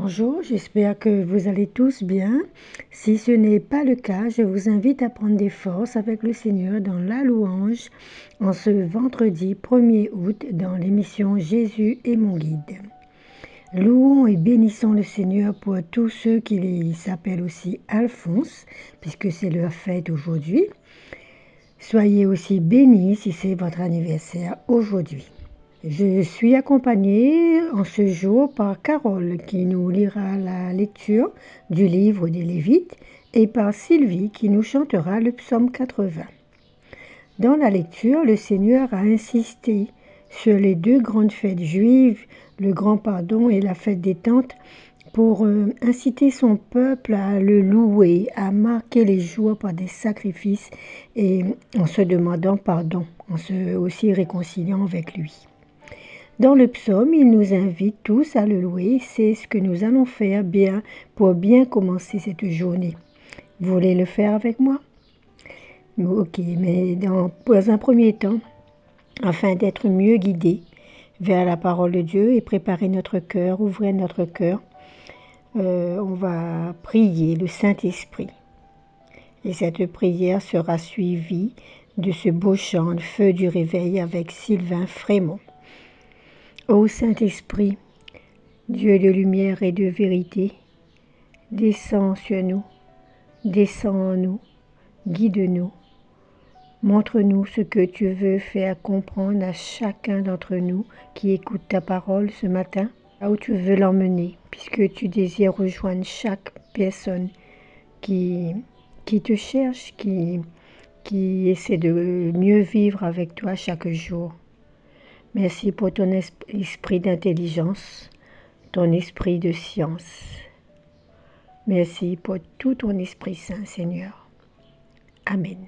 Bonjour, j'espère que vous allez tous bien. Si ce n'est pas le cas, je vous invite à prendre des forces avec le Seigneur dans la louange en ce vendredi 1er août dans l'émission Jésus est mon guide. Louons et bénissons le Seigneur pour tous ceux qui s'appellent aussi Alphonse, puisque c'est leur fête aujourd'hui. Soyez aussi bénis si c'est votre anniversaire aujourd'hui. Je suis accompagnée en ce jour par Carole qui nous lira la lecture du livre des Lévites et par Sylvie qui nous chantera le psaume 80. Dans la lecture, le Seigneur a insisté sur les deux grandes fêtes juives, le grand pardon et la fête des tentes, pour inciter son peuple à le louer, à marquer les jours par des sacrifices et en se demandant pardon, en se aussi réconciliant avec lui. Dans le psaume, il nous invite tous à le louer. C'est ce que nous allons faire pour bien commencer cette journée. Vous voulez le faire avec moi? Ok, mais dans un premier temps, afin d'être mieux guidés vers la parole de Dieu et préparer notre cœur, ouvrir notre cœur, on va prier le Saint-Esprit. Et cette prière sera suivie de ce beau chant, le feu du réveil avec Sylvain Frémont. Ô Saint-Esprit, Dieu de lumière et de vérité, descends sur nous, descends en nous, guide-nous, montre-nous ce que tu veux faire comprendre à chacun d'entre nous qui écoute ta parole ce matin, là où tu veux l'emmener, puisque tu désires rejoindre chaque personne qui te cherche, qui essaie de mieux vivre avec toi chaque jour. Merci pour ton esprit d'intelligence, ton esprit de science. Merci pour tout ton Esprit Saint, Seigneur. Amen.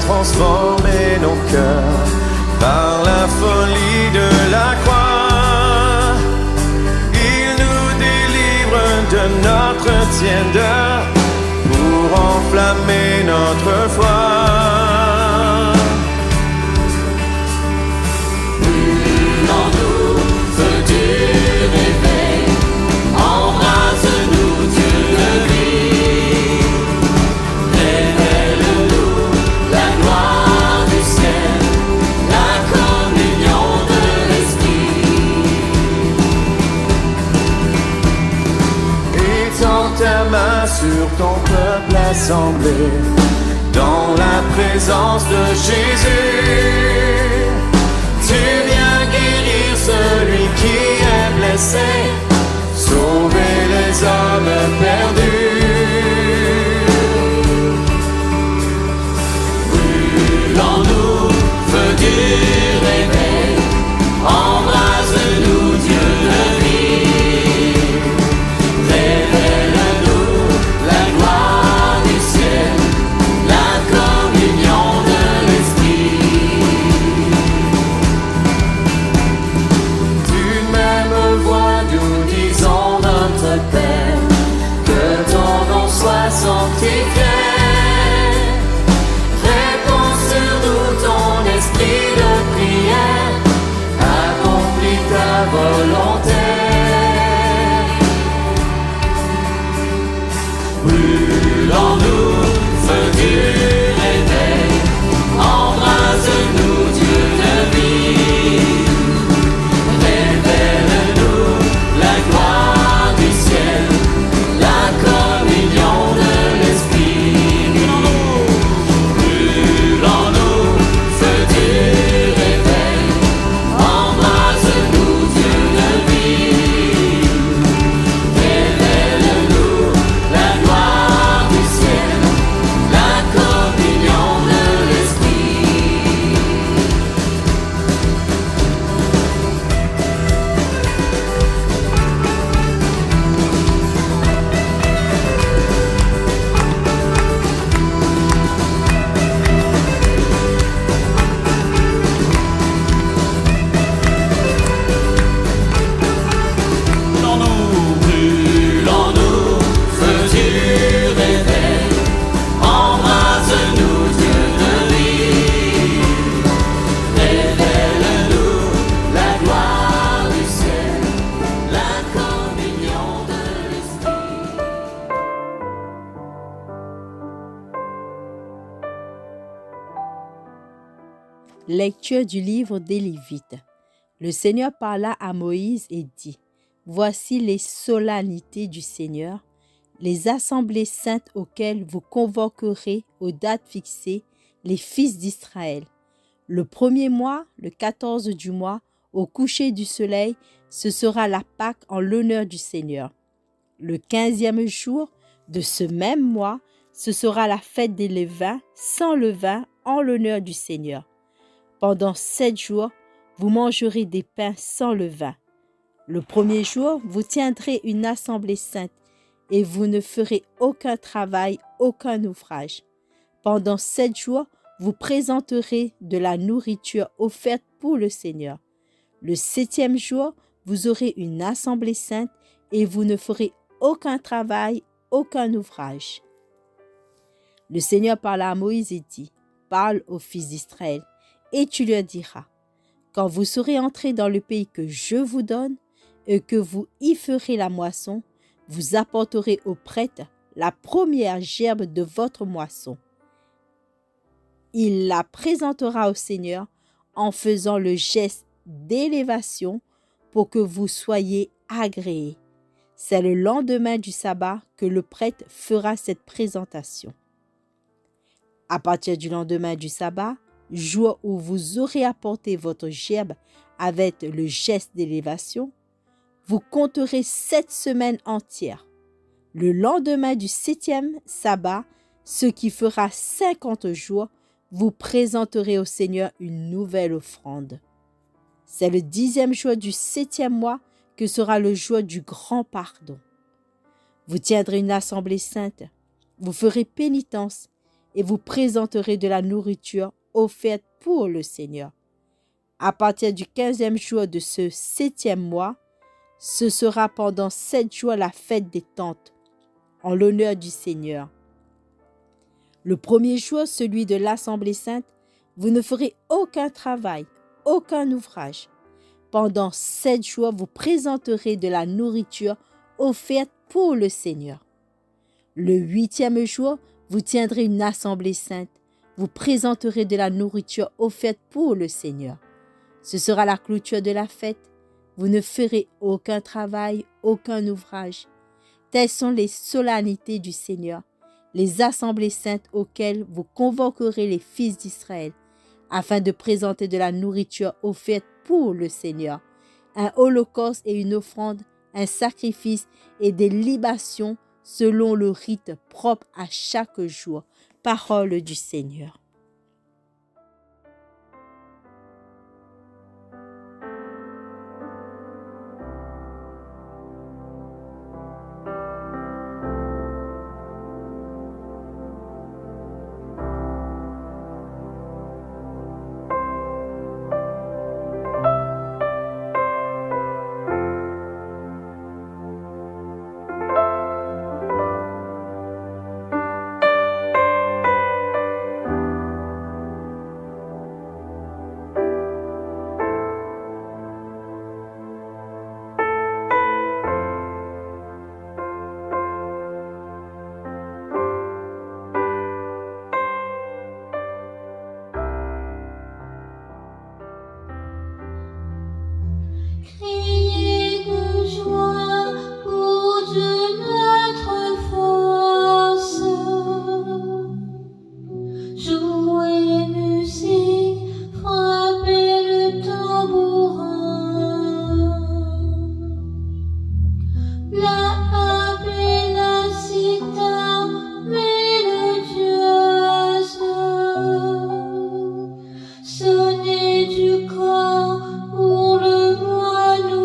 Transformer nos cœurs par la folie de la croix. Il nous délivre de notre tiédeur pour enflammer notre foi. Brûle en nous, feu du réveil, embrase-nous, Dieu de vie. Ta main sur ton peuple assemblé dans la présence de Jésus. Tu viens guérir celui qui est blessé, sauver les hommes perdus. Brûle en nous, feu du réveil, embrase-nous, Dieu de vie. Lecture du livre des Lévites. Le Seigneur parla à Moïse et dit, « Voici les solennités du Seigneur, les assemblées saintes auxquelles vous convoquerez aux dates fixées les fils d'Israël. Le premier mois, le 14 du mois, au coucher du soleil, ce sera la Pâque en l'honneur du Seigneur. Le 15e jour de ce même mois, ce sera la fête des levains, sans levain, en l'honneur du Seigneur. Pendant 7 jours, vous mangerez des pains sans levain. Le premier jour, vous tiendrez une assemblée sainte et vous ne ferez aucun travail, aucun ouvrage. Pendant 7 jours, vous présenterez de la nourriture offerte pour le Seigneur. Le 7e jour, vous aurez une assemblée sainte et vous ne ferez aucun travail, aucun ouvrage. Le Seigneur parla à Moïse et dit, « Parle aux fils d'Israël, et tu leur diras, quand vous serez entrés dans le pays que je vous donne, et que vous y ferez la moisson, vous apporterez au prêtre la première gerbe de votre moisson. Il la présentera au Seigneur en faisant le geste d'élévation pour que vous soyez agréés. C'est le lendemain du sabbat que le prêtre fera cette présentation. À partir du lendemain du sabbat, jour où vous aurez apporté votre gerbe avec le geste d'élévation, vous compterez 7 semaines entières. Le lendemain du 7e sabbat, ce qui fera 50 jours, vous présenterez au Seigneur une nouvelle offrande. C'est le 10e jour du 7e mois que sera le jour du grand pardon. Vous tiendrez une assemblée sainte, vous ferez pénitence et vous présenterez de la nourriture offerte pour le Seigneur. À partir du 15e jour de ce 7e mois, ce sera pendant 7 jours la fête des tentes, en l'honneur du Seigneur. Le premier jour, celui de l'Assemblée sainte, vous ne ferez aucun travail, aucun ouvrage. Pendant 7 jours, vous présenterez de la nourriture offerte pour le Seigneur. Le 8e jour, vous tiendrez une Assemblée sainte. Vous présenterez de la nourriture offerte pour le Seigneur. Ce sera la clôture de la fête. Vous ne ferez aucun travail, aucun ouvrage. Telles sont les solennités du Seigneur, les assemblées saintes auxquelles vous convoquerez les fils d'Israël, afin de présenter de la nourriture offerte pour le Seigneur, un holocauste et une offrande, un sacrifice et des libations selon le rite propre à chaque jour. Parole du Seigneur. Criez de joie pour Dieu notre force. Jouez musique, frappez le tambourin. La harpe et la cithare mélodieuses. Sonnez du corps pour le mois nouveau.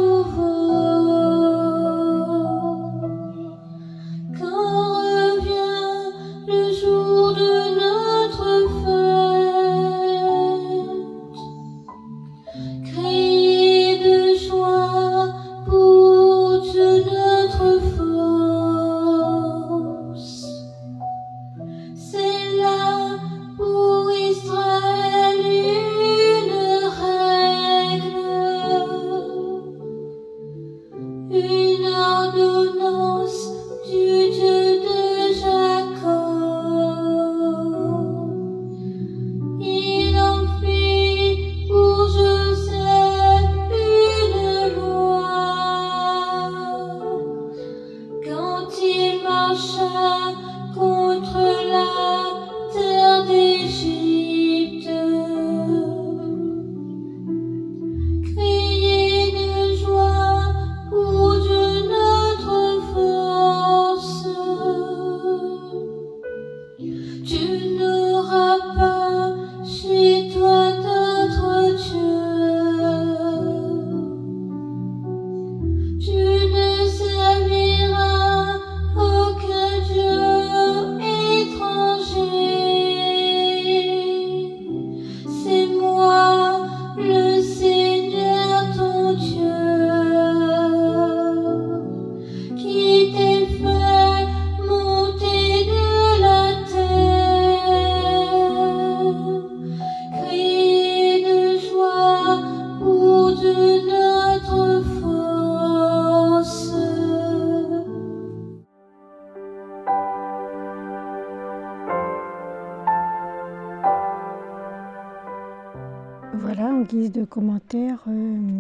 guise de commentaire,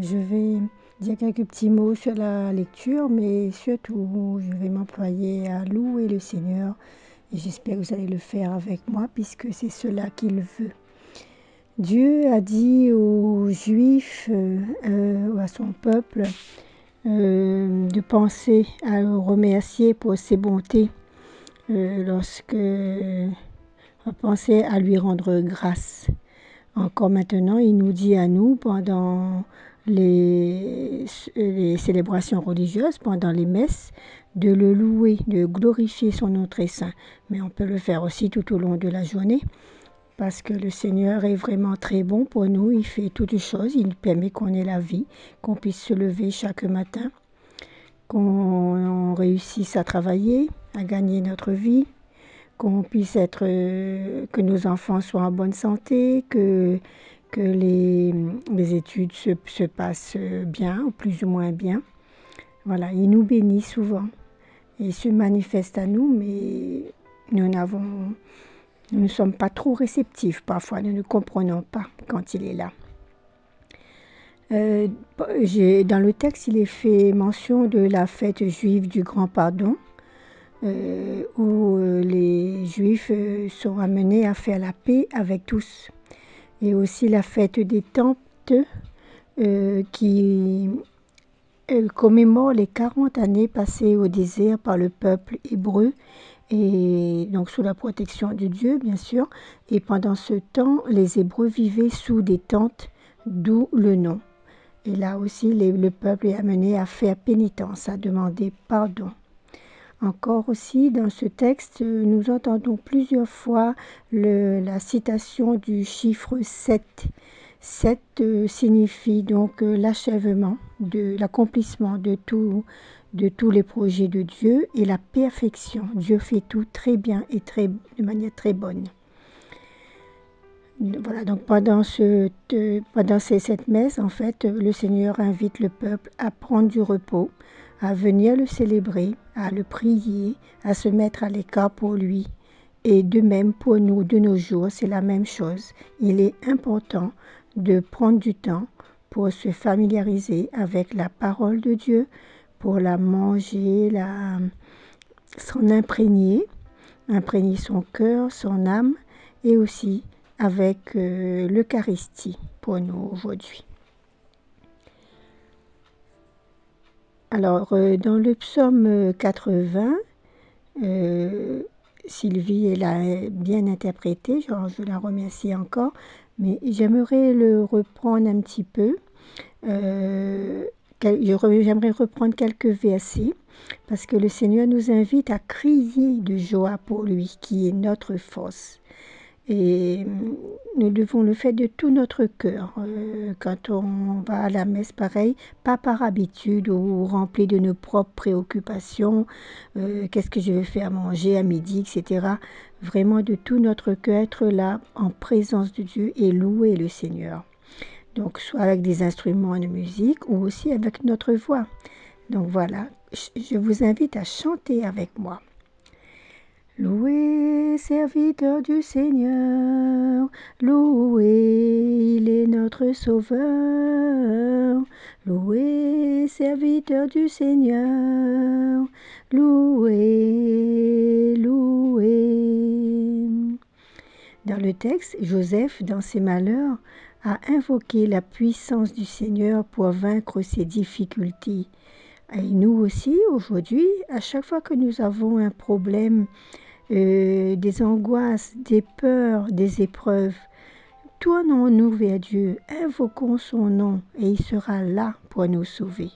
je vais dire quelques petits mots sur la lecture, mais surtout, je vais m'employer à louer le Seigneur. Et j'espère que vous allez le faire avec moi, puisque c'est cela qu'il veut. Dieu a dit aux Juifs, à son peuple, de penser à le remercier pour ses bontés, penser à lui rendre grâce. Encore maintenant, il nous dit à nous, pendant les célébrations religieuses, pendant les messes, de le louer, de glorifier son nom très saint. Mais on peut le faire aussi tout au long de la journée, parce que le Seigneur est vraiment très bon pour nous. Il fait toutes choses, il permet qu'on ait la vie, qu'on puisse se lever chaque matin, qu'on réussisse à travailler, à gagner notre vie, qu'on puisse que nos enfants soient en bonne santé, que les études se passent bien, ou plus ou moins bien. Voilà, il nous bénit souvent. Il se manifeste à nous, mais nous ne sommes pas trop réceptifs parfois, nous ne comprenons pas quand il est là. Dans le texte, il est fait mention de la fête juive du Grand Pardon, où les Juifs sont amenés à faire la paix avec tous. Et aussi la fête des Tentes qui commémore les 40 années passées au désert par le peuple hébreu, et donc sous la protection de Dieu, bien sûr. Et pendant ce temps, les Hébreux vivaient sous des tentes, d'où le nom. Et là aussi, le peuple est amené à faire pénitence, à demander pardon. Encore aussi, dans ce texte, nous entendons plusieurs fois la citation du chiffre 7. 7 signifie donc l'achèvement, l'accomplissement de tous les projets de Dieu et la perfection. Dieu fait tout très bien et de manière très bonne. Voilà, donc pendant cette messe, en fait, le Seigneur invite le peuple à prendre du repos, à venir le célébrer, à le prier, à se mettre à l'écart pour lui. Et de même pour nous, de nos jours, c'est la même chose. Il est important de prendre du temps pour se familiariser avec la parole de Dieu, pour la manger, s'en imprégner son cœur, son âme, et aussi avec l'Eucharistie pour nous aujourd'hui. Alors, dans le psaume 80, Sylvie l'a bien interprété, je la remercie encore, mais j'aimerais le reprendre un petit peu. J'aimerais reprendre quelques versets, parce que le Seigneur nous invite à crier de joie pour lui, qui est notre force. Et nous devons le faire de tout notre cœur. Quand on va à la messe, pareil, pas par habitude ou rempli de nos propres préoccupations, qu'est-ce que je vais faire à manger à midi, etc. Vraiment de tout notre cœur, être là en présence de Dieu et louer le Seigneur. Donc soit avec des instruments de musique ou aussi avec notre voix. Donc voilà, je vous invite à chanter avec moi. Louez, serviteur du Seigneur, louez, il est notre Sauveur. Louez, serviteur du Seigneur, louez, louez. Dans le texte, Joseph, dans ses malheurs, a invoqué la puissance du Seigneur pour vaincre ses difficultés. Et nous aussi, aujourd'hui, à chaque fois que nous avons un problème, des angoisses, des peurs, des épreuves, tournons-nous vers Dieu, invoquons son nom et il sera là pour nous sauver.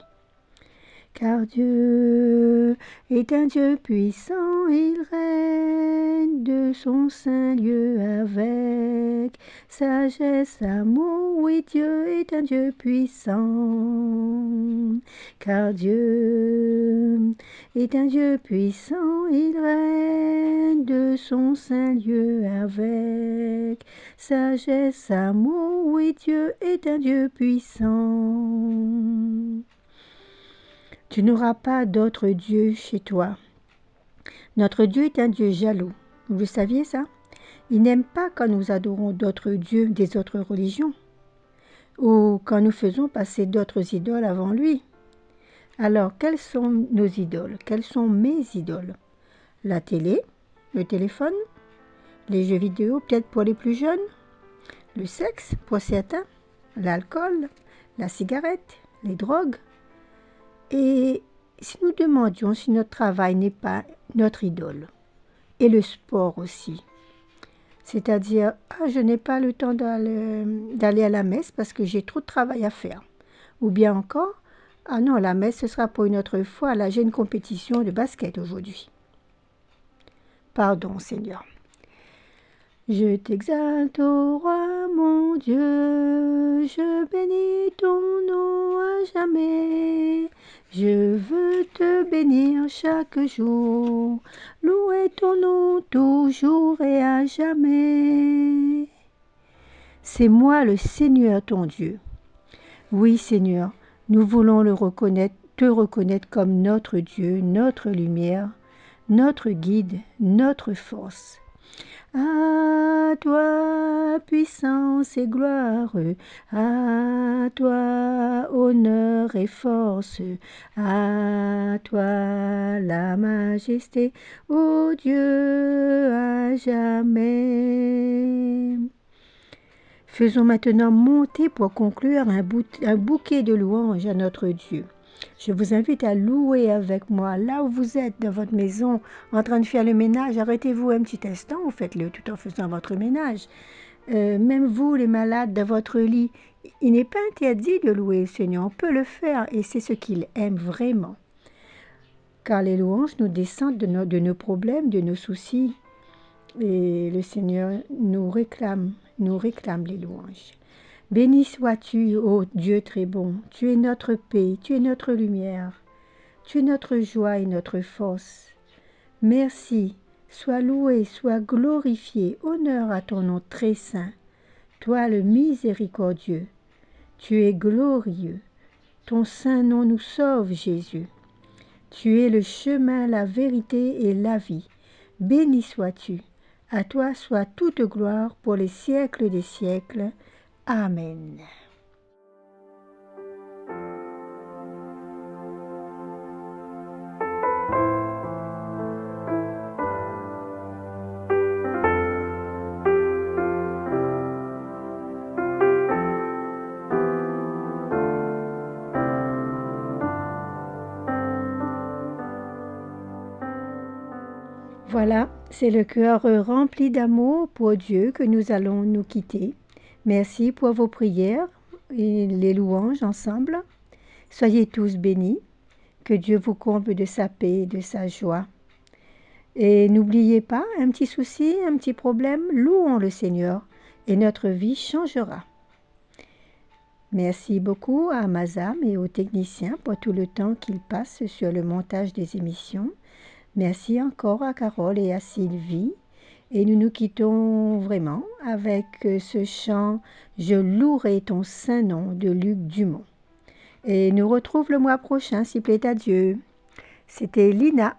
Car Dieu est un Dieu puissant, il règne de son saint lieu avec sagesse, amour. Oui, Dieu est un Dieu puissant. Car Dieu est un Dieu puissant, il règne de son saint lieu avec sagesse, amour. Oui, Dieu est un Dieu puissant. Tu n'auras pas d'autre Dieu chez toi. Notre Dieu est un Dieu jaloux. Vous le saviez ça? Il n'aime pas quand nous adorons d'autres dieux des autres religions. ou quand nous faisons passer d'autres idoles avant lui. Alors, quelles sont nos idoles? Quelles sont mes idoles? La télé, le téléphone, les jeux vidéo, peut-être pour les plus jeunes, le sexe pour certains, l'alcool, la cigarette, les drogues. Et si nous demandions si notre travail n'est pas notre idole, et le sport aussi, c'est-à-dire, je n'ai pas le temps d'aller à la messe parce que j'ai trop de travail à faire. Ou bien encore, non, la messe, ce sera pour une autre fois. Là, j'ai une compétition de basket aujourd'hui. Pardon, Seigneur. Je t'exalte, ô roi, mon Dieu, je bénis ton nom à jamais. Je veux te bénir chaque jour, louer ton nom toujours et à jamais. C'est moi le Seigneur ton Dieu. Oui, Seigneur, nous voulons te reconnaître comme notre Dieu, notre lumière, notre guide, notre force. À toi, puissance et gloire, à toi, honneur et force, à toi, la majesté, ô Dieu, à jamais. Faisons maintenant monter pour conclure un bouquet de louanges à notre Dieu. Je vous invite à louer avec moi, là où vous êtes dans votre maison, en train de faire le ménage. Arrêtez-vous un petit instant, ou faites-le tout en faisant votre ménage. Même vous, les malades, dans votre lit, il n'est pas interdit de louer le Seigneur. On peut le faire et c'est ce qu'il aime vraiment. Car les louanges nous descendent de nos problèmes, de nos soucis. Et le Seigneur nous réclame les louanges. Béni sois-tu, ô Dieu très bon, tu es notre paix, tu es notre lumière, tu es notre joie et notre force. Merci, sois loué, sois glorifié, honneur à ton nom très saint. Toi le miséricordieux, tu es glorieux, ton saint nom nous sauve, Jésus. Tu es le chemin, la vérité et la vie. Béni sois-tu. À toi soit toute gloire pour les siècles des siècles. Amen. Voilà, c'est le cœur rempli d'amour pour Dieu que nous allons nous quitter. Merci pour vos prières et les louanges ensemble. Soyez tous bénis. Que Dieu vous comble de sa paix et de sa joie. Et n'oubliez pas, un petit souci, un petit problème, louons le Seigneur et notre vie changera. Merci beaucoup à Amazam et aux techniciens pour tout le temps qu'ils passent sur le montage des émissions. Merci encore à Carole et à Sylvie. Et nous nous quittons vraiment avec ce chant « Je louerai ton saint nom » de Luc Dumont. Et nous retrouvons le mois prochain, s'il plaît à Dieu. C'était Lina.